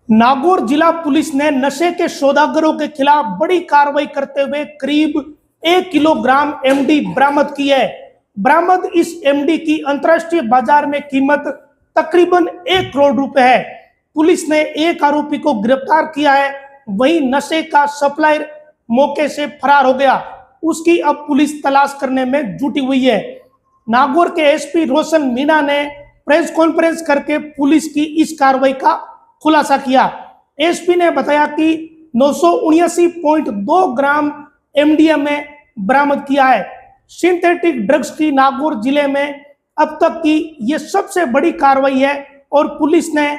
नागौर जिला पुलिस ने नशे के सौदागरों के खिलाफ बड़ी कार्रवाई करते हुए करीब 1 किलोग्राम एमडी बरामद की है। बरामद इस एमडी की अंतर्राष्ट्रीय बाजार में कीमत तकरीबन 1 करोड़ रुपए है। पुलिस ने एक आरोपी को गिरफ्तार किया है, वहीं नशे का सप्लायर मौके से फरार हो गया। उसकी अब पुलिस तलाश करने में जुटी हुई है। नागौर के एसपी रोशन मीणा ने प्रेस कॉन्फ्रेंस करके पुलिस की इस कार्रवाई का खुलासा किया। एसपी ने बताया कि 979.2 ग्राम एमडीएमए बरामद किया है। सिंथेटिक ड्रग्स की नागौर जिले में अब तक की ये सबसे बड़ी कार्रवाई है और पुलिस ने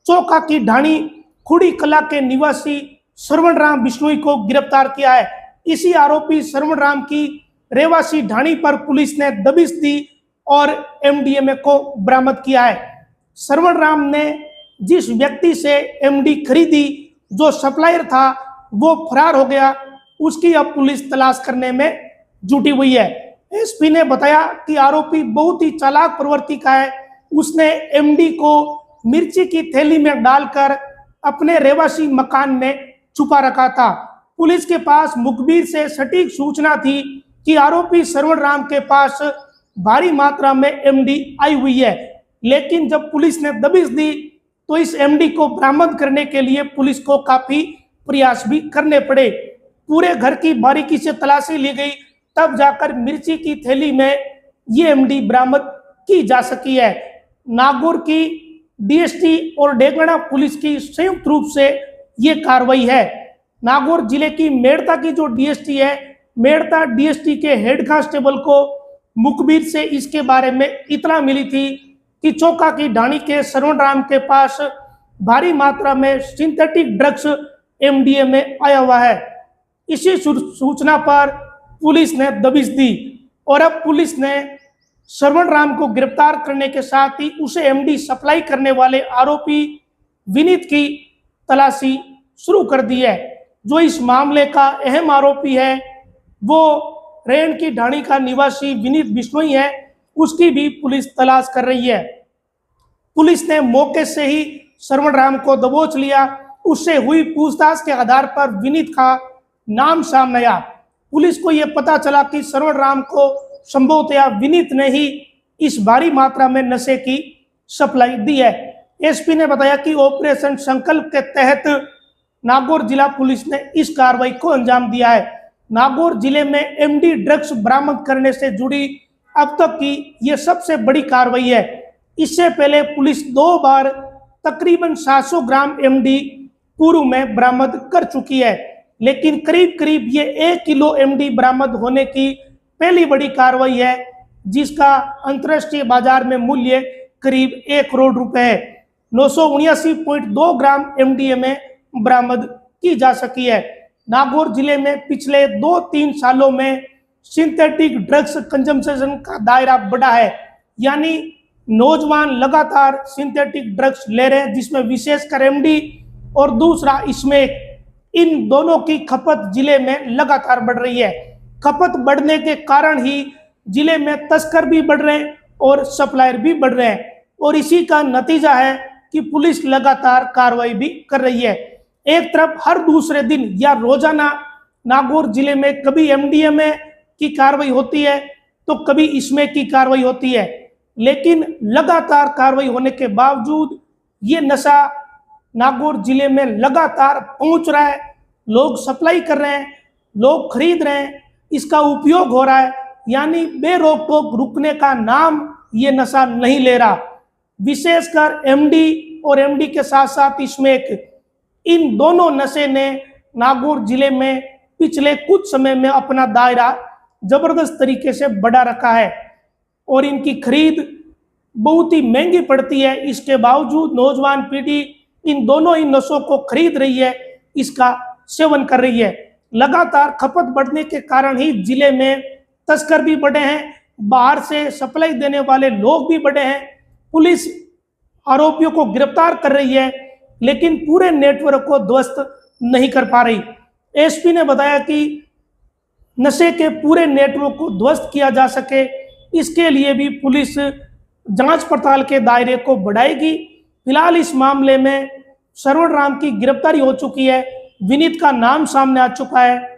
चौका की ढाणी खुड़ी कला के निवासी श्रवण राम बिश्नोई को गिरफ्तार किया है। इसी आरोपी श्रवण राम की रेवासी ढाणी पर पुलिस ने दबिश दी और एमडीएमए को बरामद किया है। श्रवण राम ने जिस व्यक्ति से एमडी खरीदी, जो सप्लायर था, वो फरार हो गया। उसकी अब पुलिस तलाश करने में जुटी हुई है। एसपी ने बताया कि आरोपी बहुत ही चालाक प्रवृत्ति का है। उसने एमडी को मिर्ची की थैली में डालकर अपने रेवासी मकान में छुपा रखा था। पुलिस के पास मुखबिर से सटीक सूचना थी कि आरोपी श्रवण राम के पास भारी मात्रा में एमडी आई हुई है, लेकिन जब पुलिस ने दबिश दी तो इस एमडी को बरामद करने के लिए पुलिस को काफी प्रयास भी करने पड़े। पूरे घर की बारीकी से तलाशी ली गई, तब जाकर मिर्ची की थैली में ये एमडी बरामद की जा सकी है। नागौर की डीएसटी और डेगना पुलिस की संयुक्त रूप से ये कार्रवाई है। नागौर जिले की मेड़ता की जो डीएसटी है, मेड़ता डीएसटी के हेड कांस्टेबल को मुखबिर से इसके बारे में इतना मिली थी कि चौका की ढाणी के श्रवण राम के पास भारी मात्रा में सिंथेटिक ड्रग्स एमडीएमए आया हुआ है। इसी सूचना पर पुलिस ने दबिश दी और अब पुलिस ने श्रवण राम को गिरफ्तार करने के साथ ही उसे एमडी सप्लाई करने वाले आरोपी विनीत की तलाशी शुरू कर दी है। जो इस मामले का अहम आरोपी है वो रेण की ढाणी का निवासी विनीत बिश्नोई है, उसकी भी पुलिस तलाश कर रही है। पुलिस ने मौके से ही श्रवण राम को दबोच लिया। उससे हुई पूछताछ के आधार पर विनीत का नाम सामने आया। पुलिस को यह पता चला कि श्रवण राम को संभवतया विनीत ने ही इस भारी मात्रा में नशे की सप्लाई दी है। एसपी ने बताया कि ऑपरेशन संकल्प के तहत नागौर जिला पुलिस ने इस कार्रवाई को अंजाम दिया है। नागौर जिले में एमडी ड्रग्स बरामद करने से जुड़ी अब तक की यह सबसे बड़ी कार्रवाई है। इससे पहले पुलिस 2 बार तकरीबन 700 ग्राम एमडी पूर्व में बरामद कर चुकी है, लेकिन करीब करीब ये 1 किलो एमडी बरामद होने की पहली बड़ी कार्रवाई है, जिसका अंतर्राष्ट्रीय बाजार में मूल्य करीब 1 करोड़ रुपए है। 979.2 ग्राम एमडीएमए बरामद की जा सकी है। नागौर जिले में पिछले 2-3 सालों में सिंथेटिक ड्रग्स कंजम्पशन का दायरा बढ़ा है, यानी नौजवान लगातार सिंथेटिक ड्रग्स ले रहे हैं, जिसमें विशेषकर एमडी और दूसरा इसमें इन दोनों की खपत जिले में लगातार बढ़ रही है। खपत बढ़ने के कारण ही जिले में तस्कर भी बढ़ रहे हैं और सप्लायर भी बढ़ रहे हैं, और इसी का नतीजा है कि पुलिस लगातार कार्रवाई भी कर रही है। एक तरफ हर दूसरे दिन या रोजाना नागौर जिले में कभी एमडीएमए की कार्रवाई होती है तो कभी इसमें की कार्रवाई होती है, लेकिन लगातार कार्रवाई होने के बावजूद ये नशा नागौर जिले में लगातार पहुंच रहा है। लोग सप्लाई कर रहे हैं, लोग खरीद रहे हैं, इसका उपयोग हो रहा है, यानी बेरोक टोक रुकने का नाम ये नशा नहीं ले रहा। विशेषकर एमडी और एमडी के साथ साथ इसमें इन दोनों नशे ने नागौर जिले में पिछले कुछ समय में अपना दायरा जबरदस्त तरीके से बढ़ा रखा है और इनकी खरीद बहुत ही महंगी पड़ती है। इसके बावजूद नौजवान पीढ़ी इन दोनों ही नशों को खरीद रही है, इसका सेवन कर रही है। लगातार खपत बढ़ने के कारण ही जिले में तस्कर भी बढ़े हैं, बाहर से सप्लाई देने वाले लोग भी बढ़े हैं। पुलिस आरोपियों को गिरफ्तार कर रही है, लेकिन पूरे नेटवर्क को ध्वस्त नहीं कर पा रही। एसपी ने बताया कि नशे के पूरे नेटवर्क को ध्वस्त किया जा सके, इसके लिए भी पुलिस जांच पड़ताल के दायरे को बढ़ाएगी। फिलहाल इस मामले में श्रवण राम की गिरफ्तारी हो चुकी है। विनीत का नाम सामने आ चुका है।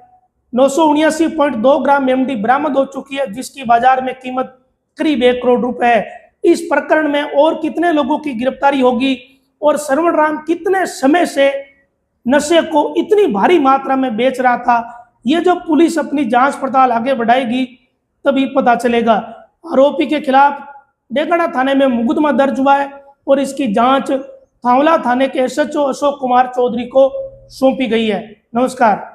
979.2 ग्राम एमडी बरामद हो चुकी है, जिसकी बाजार में कीमत करीब 1 करोड़ रुपए है। इस प्रकरण में और कितने लोगों की गिरफ्तारी होगी और श्रवण राम कितने समय से नशे को इतनी भारी मात्रा में बेच रहा था, ये जब पुलिस अपनी जांच पड़ताल आगे बढ़ाएगी तभी पता चलेगा। आरोपी के खिलाफ डेगड़ा थाने में मुकदमा दर्ज हुआ है और इसकी जांच थावला थाने के एसएचओ अशोक कुमार चौधरी को सौंपी गई है। नमस्कार।